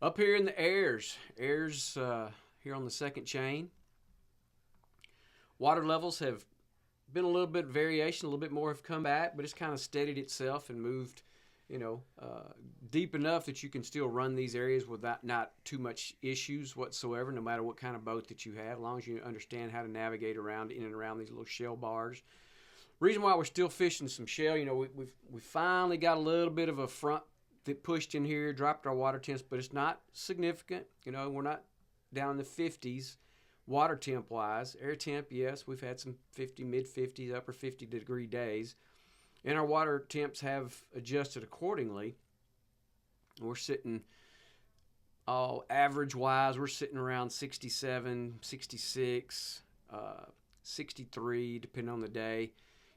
Up here in the airs, here on the second chain, water levels have been a little bit variation, a little bit more have come back, but it's kind of steadied itself and moved, you know, deep enough that you can still run these areas without not too much issues whatsoever, no matter what kind of boat that you have, as long as you understand how to navigate around in and around these little shell bars. Reason why we're still fishing some shell, we finally got a little bit of a front that pushed in here, dropped our water temps, but it's not significant. We're not down in the 50s water temp wise. Air temp, yes, we've had some 50, mid 50s, upper 50-degree days, and our water temps have adjusted accordingly. We're sitting, average wise, we're sitting around 67, 66, 63, depending on the day.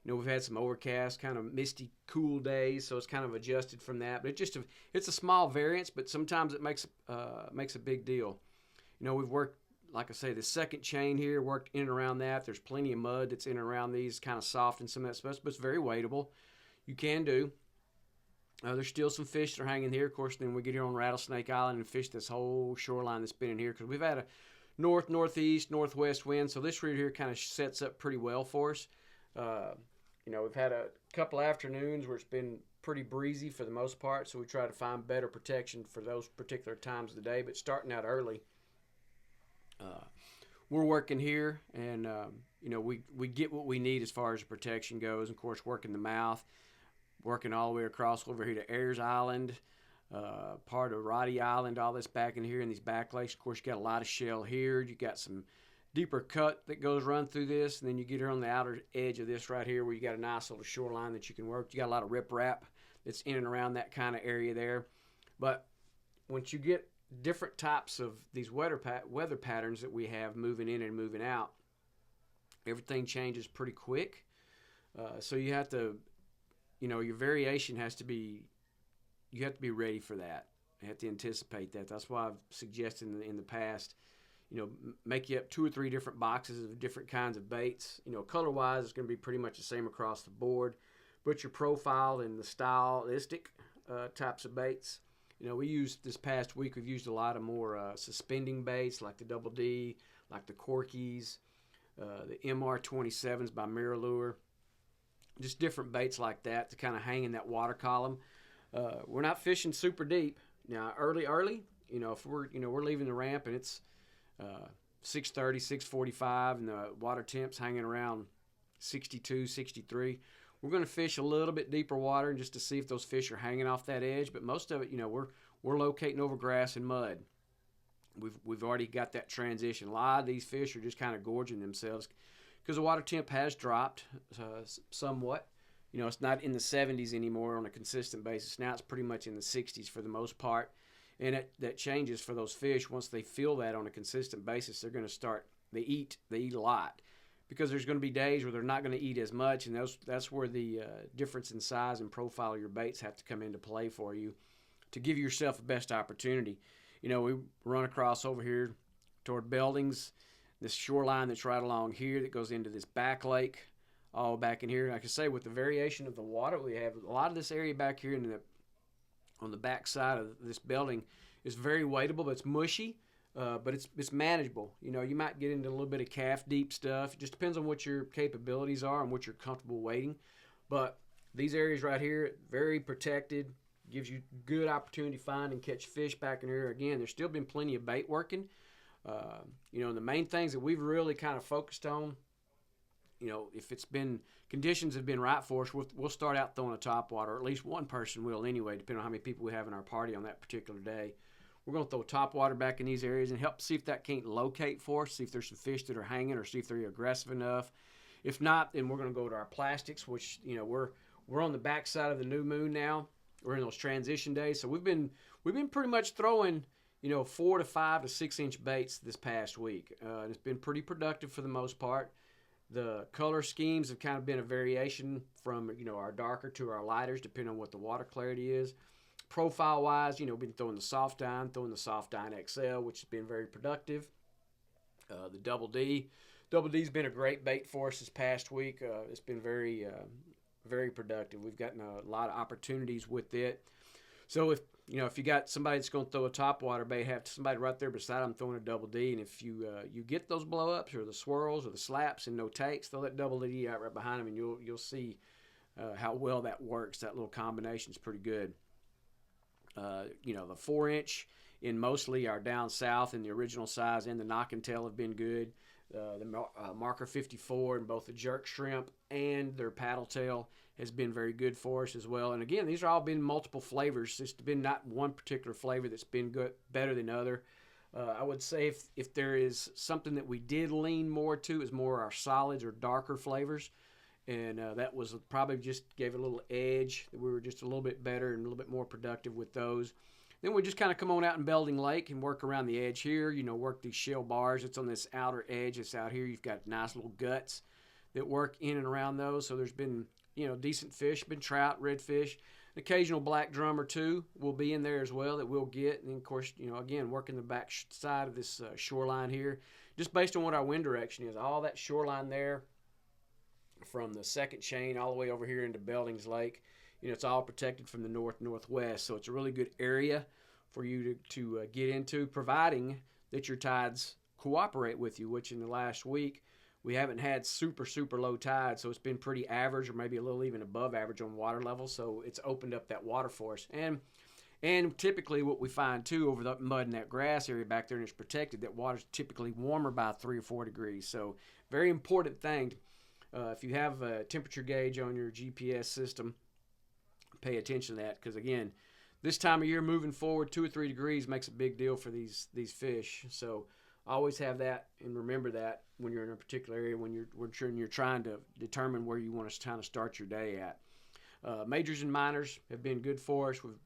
We've had some overcast, kind of misty, cool days, so it's kind of adjusted from that. But it's a small variance, but sometimes it makes a big deal. We've worked, like I say, the second chain here, worked in and around that. There's plenty of mud that's in and around these, kind of soft and some of that stuff, but it's very weightable. You can do. There's still some fish that are hanging here. Of course, then we get here on Rattlesnake Island and fish this whole shoreline that's been in here, because we've had a north, northeast, northwest wind, so this route here kind of sets up pretty well for us. We've had a couple afternoons where it's been pretty breezy for the most part, so we try to find better protection for those particular times of the day. But starting out early, we're working here, and we get what we need as far as the protection goes. Of course, working the mouth, working all the way across over here to Ayers Island, part of Roddy Island, all this back in here in these back lakes. Of course, you got a lot of shell here. You got some deeper cut that goes run through this, and then you get here on the outer edge of this right here where you got a nice little shoreline that you can work. You got a lot of riprap that's in and around that kind of area there. But once you get different types of these weather patterns that we have moving in and moving out, everything changes pretty quick. So you have to, your variation has to be, you have to be ready for that. You have to anticipate that. That's why I've suggested in the past, make you up 2 or 3 different boxes of different kinds of baits. Color-wise, it's going to be pretty much the same across the board, but your profile and the stylistic types of baits. We used this past week, we've used a lot of more suspending baits like the Double D, like the Corkies, the MR27s by Mirror, just different baits like that to kind of hang in that water column. We're not fishing super deep. Now, early, if we're leaving the ramp and it's 6:30, 6:45, and the water temp's hanging around 62, 63. We're going to fish a little bit deeper water just to see if those fish are hanging off that edge. But most of it, we're locating over grass and mud. We've already got that transition. A lot of these fish are just kind of gorging themselves because the water temp has dropped somewhat. It's not in the 70s anymore on a consistent basis. Now it's pretty much in the 60s for the most part. And that changes for those fish. Once they feel that on a consistent basis, they're going to start, they eat a lot. Because there's going to be days where they're not going to eat as much, and that's where the difference in size and profile of your baits have to come into play for you to give yourself the best opportunity. We run across over here toward Beldings, this shoreline that's right along here that goes into this back lake, all back in here. Like I say, with the variation of the water, we have a lot of this area back here on the back side of this building is very weightable, but it's mushy, but it's manageable. You might get into a little bit of calf deep stuff. It just depends on what your capabilities are and what you're comfortable wading. But these areas right here, very protected, gives you good opportunity to find and catch fish back in here. Again, there's still been plenty of bait working. The main things that we've really kind of focused on, if conditions have been right for us, we'll start out throwing a top water, or at least one person will anyway, depending on how many people we have in our party on that particular day. We're going to throw top water back in these areas and help see if that can't locate for us, see if there's some fish that are hanging or see if they're aggressive enough. If not, then we're going to go to our plastics, which, we're on the backside of the new moon now. We're in those transition days. So we've been pretty much throwing, 4 to 5 to 6 inch baits this past week. And it's been pretty productive for the most part. The color schemes have kind of been a variation from, our darker to our lighters, depending on what the water clarity is. Profile-wise, we've been throwing the Soft Dine XL, which has been very productive. The Double D. Double D's been a great bait for us this past week. It's been very, very productive. We've gotten a lot of opportunities with it. So if you got somebody that's going to throw a topwater bait, have somebody right there beside them throwing a double D, and if you get those blow ups or the swirls or the slaps and no takes, throw that double D out right behind them, and you'll see how well that works. That little combination is pretty good. The 4-inch in mostly our down south and the original size and the knock and tail have been good. The marker 54 in both the jerk shrimp and their paddle tail has been very good for us as well. And again, these are all been multiple flavors. It's been not one particular flavor that's been good, better than other. I would say if there is something that we did lean more to is more our solids or darker flavors. And that was probably just gave it a little edge. We were just a little bit better and a little bit more productive with those. Then we just kind of come on out in Belding Lake and work around the edge here. Work these shell bars. It's on this outer edge. It's out here. You've got nice little guts that work in and around those. So there's been, decent fish, been trout, redfish. An occasional black drum or two will be in there as well that we'll get. And, of course, again, working the back side of this shoreline here, just based on what our wind direction is. All that shoreline there from the second chain all the way over here into Beldings Lake, it's all protected from the north-northwest. So it's a really good area for you to get into, providing that your tides cooperate with you, which in the last week we haven't had super, super low tide. So it's been pretty average or maybe a little even above average on water level. So it's opened up that water for us. And typically what we find, too, over the mud and that grass area back there and it's protected, that water's typically warmer by 3 or 4 degrees. So very important thing. If you have a temperature gauge on your GPS system, pay attention to that because, again, this time of year moving forward, 2 or 3 degrees makes a big deal for these fish. So always have that and remember that when you're in a particular area, when you're trying to determine where you want to kind of start your day at. Majors and minors have been good for us. We've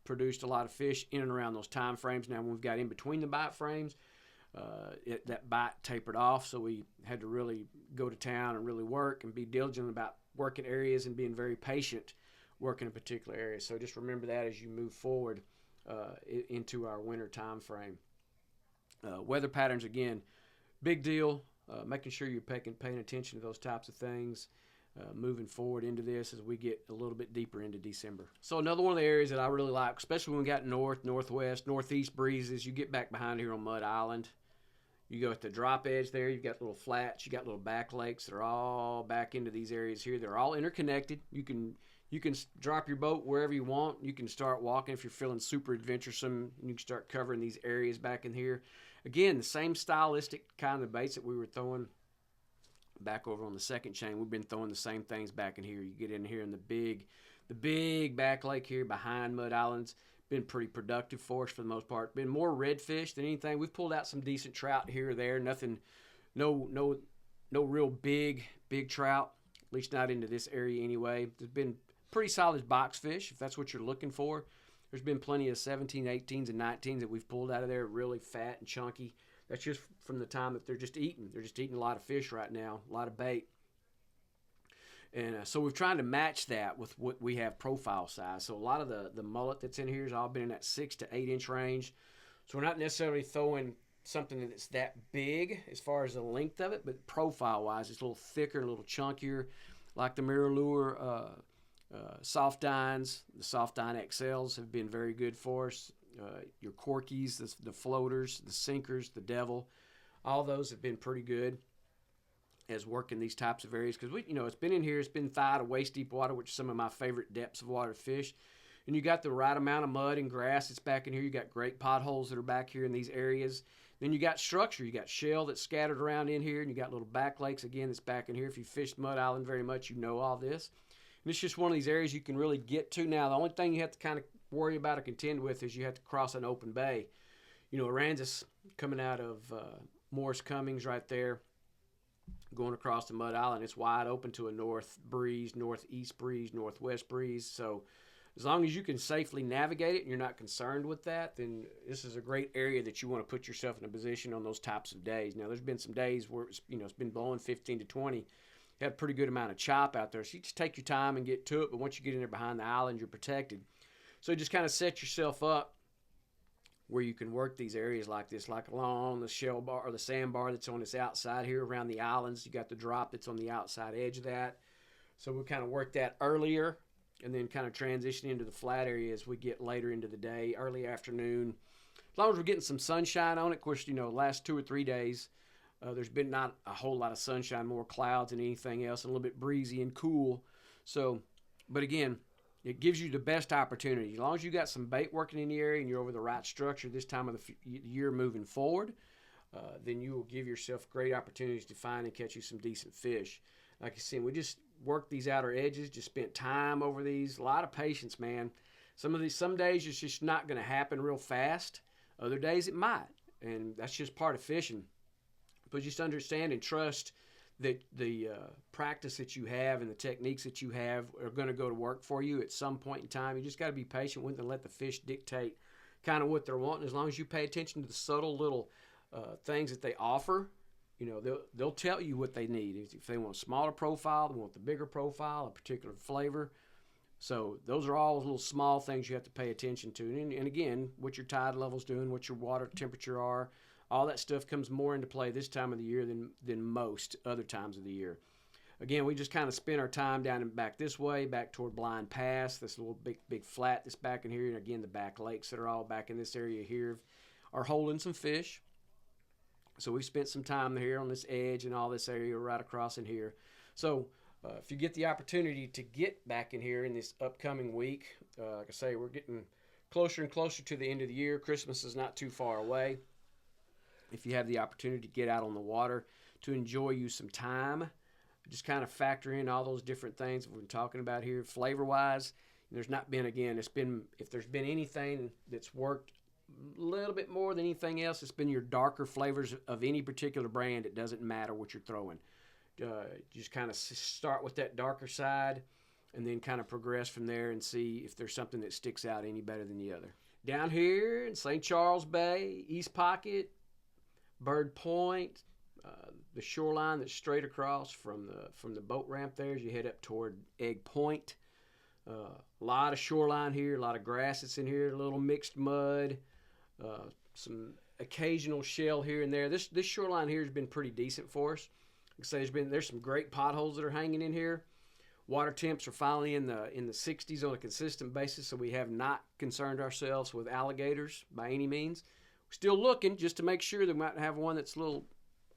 produced a lot of fish in and around those time frames. Now, when we've got in between the bite frames, that bite tapered off, so we had to really go to town and really work and be diligent about working areas and being very patient working a particular area. So just remember that as you move forward into our winter time frame. Weather patterns, again, big deal. Making sure you're paying attention to those types of things moving forward into this as we get a little bit deeper into December. So another one of the areas that I really like, especially when we got north, northwest, northeast breezes, you get back behind here on Mud Island. You go at the drop edge there, you've got little flats, you got little back lakes that are all back into these areas here. They're all interconnected. You can drop your boat wherever you want. You can start walking if you're feeling super adventuresome. You can start covering these areas back in here. Again, the same stylistic kind of baits that we were throwing back over on the second chain. We've been throwing the same things back in here. You get in here in the big back lake here behind Mud Islands. Been pretty productive for us for the most part. Been more redfish than anything. We've pulled out some decent trout here or there. Nothing, no real big trout. At least not into this area anyway. There's been pretty solid box fish if that's what you're looking for. There's been plenty of 17, 18s, and 19s that we've pulled out of there, really fat and chunky. That's just from the time that they're just eating. They're just eating a lot of fish right now, a lot of bait. And so we're trying to match that with what we have profile size. So a lot of the mullet that's in here has all been in that 6 to 8 inch range. So we're not necessarily throwing something that's that big as far as the length of it, but profile-wise, it's a little thicker, a little chunkier, like the Mirror Lure soft dines. The soft dine XLs have been very good for us. Your Corkies, the floaters, the sinkers, the Devil, all those have been pretty good as working these types of areas because it's been in here. It's been thigh to waist deep water, which is some of my favorite depths of water to fish. And you got the right amount of mud and grass that's back in here. You got great potholes that are back here in these areas. Then you got structure. You got shell that's scattered around in here, and you got little back lakes again that's back in here. If you fished Mud Island very much, you know all this. And it's just one of these areas you can really get to. Now, the only thing you have to kind of worry about or contend with is you have to cross an open bay. Aransas coming out of Morris Cummings right there, going across the Mud Island, it's wide open to a north breeze, northeast breeze, northwest breeze. So as long as you can safely navigate it and you're not concerned with that, then this is a great area that you want to put yourself in a position on those types of days. Now, there's been some days where it's been blowing 15 to 20. You have a pretty good amount of chop out there. So you just take your time and get to it. But once you get in there behind the island, you're protected. So just kind of set yourself up where you can work these areas like this, like along the shell bar or the sandbar that's on this outside here around the islands. You got the drop that's on the outside edge of that. So we kind of work that earlier and then kind of transition into the flat area as we get later into the day, early afternoon. As long as we're getting some sunshine on it. Of course, last 2 or 3 days, there's been not a whole lot of sunshine, more clouds than anything else, and a little bit breezy and cool. So, but again, it gives you the best opportunity. As long as you got some bait working in the area and you're over the right structure this time of the year moving forward, then you will give yourself great opportunities to find and catch you some decent fish. Like I said, we just worked these outer edges, just spent time over these. A lot of patience, man. Some days it's just not going to happen real fast. Other days it might, and that's just part of fishing. But just understand and trust that the practice that you have and the techniques that you have are going to go to work for you at some point in time. You just got to be patient with them and let the fish dictate kind of what they're wanting. As long as you pay attention to the subtle little things that they offer, they'll tell you what they need. If they want a smaller profile, they want the bigger profile, a particular flavor. So those are all little small things you have to pay attention to. And again, what your tide level's doing, what your water temperature are, all that stuff comes more into play this time of the year than most other times of the year. Again, we just kind of spend our time down and back this way, back toward Blind Pass, this little big flat that's back in here. And again, the back lakes that are all back in this area here are holding some fish. So we spent some time here on this edge and all this area right across in here. So if you get the opportunity to get back in here in this upcoming week, like I say, we're getting closer and closer to the end of the year. Christmas is not too far away. If you have the opportunity to get out on the water to enjoy you some time, just kind of factor in all those different things that we've been talking about here. Flavor-wise, there's not been, again, if there's been anything that's worked a little bit more than anything else, it's been your darker flavors of any particular brand. It doesn't matter what you're throwing. Just kind of start with that darker side and then kind of progress from there and see if there's something that sticks out any better than the other. Down here in St. Charles Bay, East Pocket, Bird Point, the shoreline that's straight across from the boat ramp there as you head up toward Egg Point. A lot of shoreline here, a lot of grass that's in here, a little mixed mud, some occasional shell here and there. This shoreline here has been pretty decent for us. Like I say, there's some great potholes that are hanging in here. Water temps are finally in the 60s on a consistent basis, so we have not concerned ourselves with alligators by any means. We're still looking just to make sure that we might have one that's a little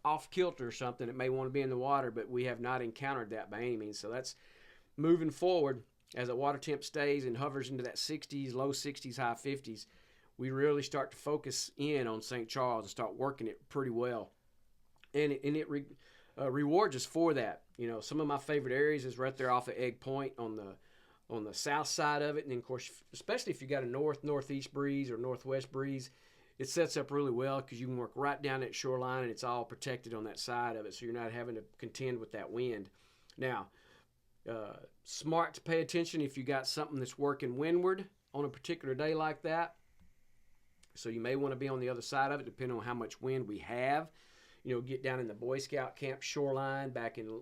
off kilter or something that may want to be in the water, but we have not encountered that by any means. So that's moving forward as the water temp stays and hovers into that 60s, low 60s, high 50s. We really start to focus in on St. Charles and start working it pretty well. And it rewards us for that. Some of my favorite areas is right there off of Egg Point on the south side of it. And then, of course, especially if you got a northeast breeze or northwest breeze, it sets up really well because you can work right down that shoreline and it's all protected on that side of it, so you're not having to contend with that wind. Now, smart to pay attention if you got something that's working windward on a particular day like that. So you may want to be on the other side of it depending on how much wind we have. Get down in the Boy Scout camp shoreline back in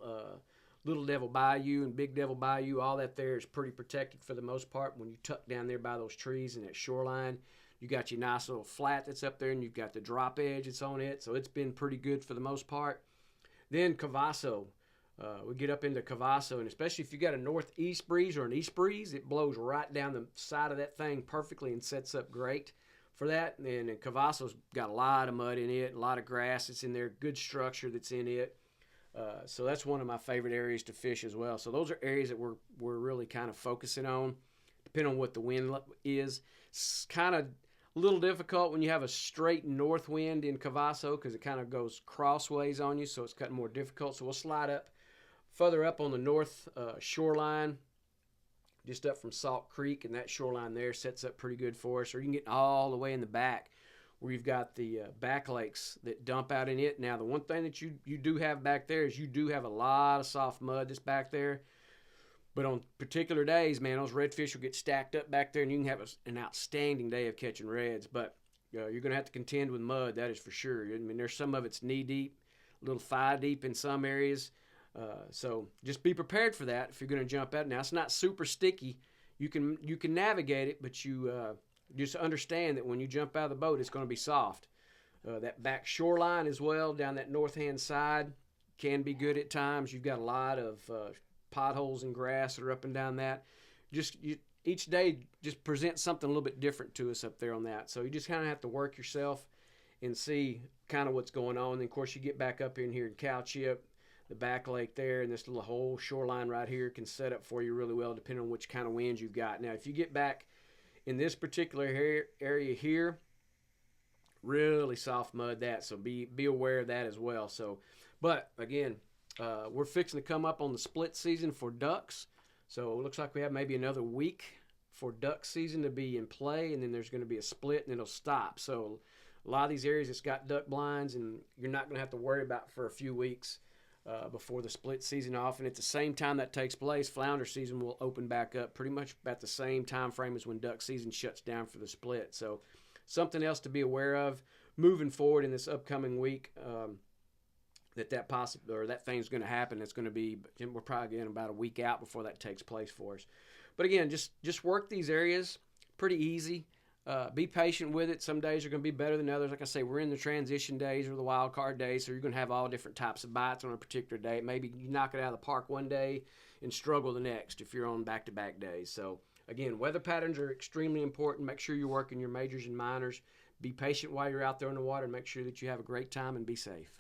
Little Devil Bayou and Big Devil Bayou. All that there is pretty protected for the most part. When you tuck down there by those trees and that shoreline, you got your nice little flat that's up there and you've got the drop edge that's on it. So it's been pretty good for the most part. Then Cavasso. We get up into Cavasso, and especially if you got a northeast breeze or an east breeze, it blows right down the side of that thing perfectly and sets up great for that. And Cavasso's got a lot of mud in it, a lot of grass that's in there, good structure that's in it. So that's one of my favorite areas to fish as well. So those are areas that we're really kind of focusing on, depending on what the wind is. It's kind of a little difficult when you have a straight north wind in Cavasso because it kind of goes crossways on you, so it's kind of more difficult. So we'll slide up further up on the north shoreline, just up from Salt Creek, and that shoreline there sets up pretty good for us. Or you can get all the way in the back where you've got the back lakes that dump out in it. Now, the one thing that you do have back there is you do have a lot of soft mud that's back there. But on particular days, man, those redfish will get stacked up back there, and you can have an outstanding day of catching reds. But you're going to have to contend with mud, that is for sure. I mean, there's some of it's knee-deep, a little thigh-deep in some areas. So just be prepared for that if you're going to jump out. Now, it's not super sticky. You can navigate it, but you just understand that when you jump out of the boat, it's going to be soft. That back shoreline as well, down that north-hand side, can be good at times. You've got a lot of potholes and grass that are up and down that. each day just presents something a little bit different to us up there on that. So you just kind of have to work yourself and see kind of what's going on. And of course, you get back up in here in Cowchip, the back lake there, and this little whole shoreline right here can set up for you really well depending on which kind of winds you've got. Now, if you get back in this particular area here, really soft mud that, so be aware of that as well. So, but again, we're fixing to come up on the split season for ducks. So it looks like we have maybe another week for duck season to be in play, and then there's going to be a split, and it'll stop. So a lot of these areas, it's got duck blinds, and you're not going to have to worry about for a few weeks before the split season off. And at the same time that takes place, flounder season will open back up pretty much about the same time frame as when duck season shuts down for the split. So something else to be aware of moving forward in this upcoming week. That thing's going to happen. It's going to be, we're probably getting about a week out before that takes place for us. But again, just work these areas. Pretty easy. Be patient with it. Some days are going to be better than others. Like I say, we're in the transition days or the wild card days, so you're going to have all different types of bites on a particular day. Maybe you knock it out of the park one day and struggle the next if you're on back-to-back days. So again, weather patterns are extremely important. Make sure you're working your majors and minors. Be patient while you're out there in the water, and make sure that you have a great time and be safe.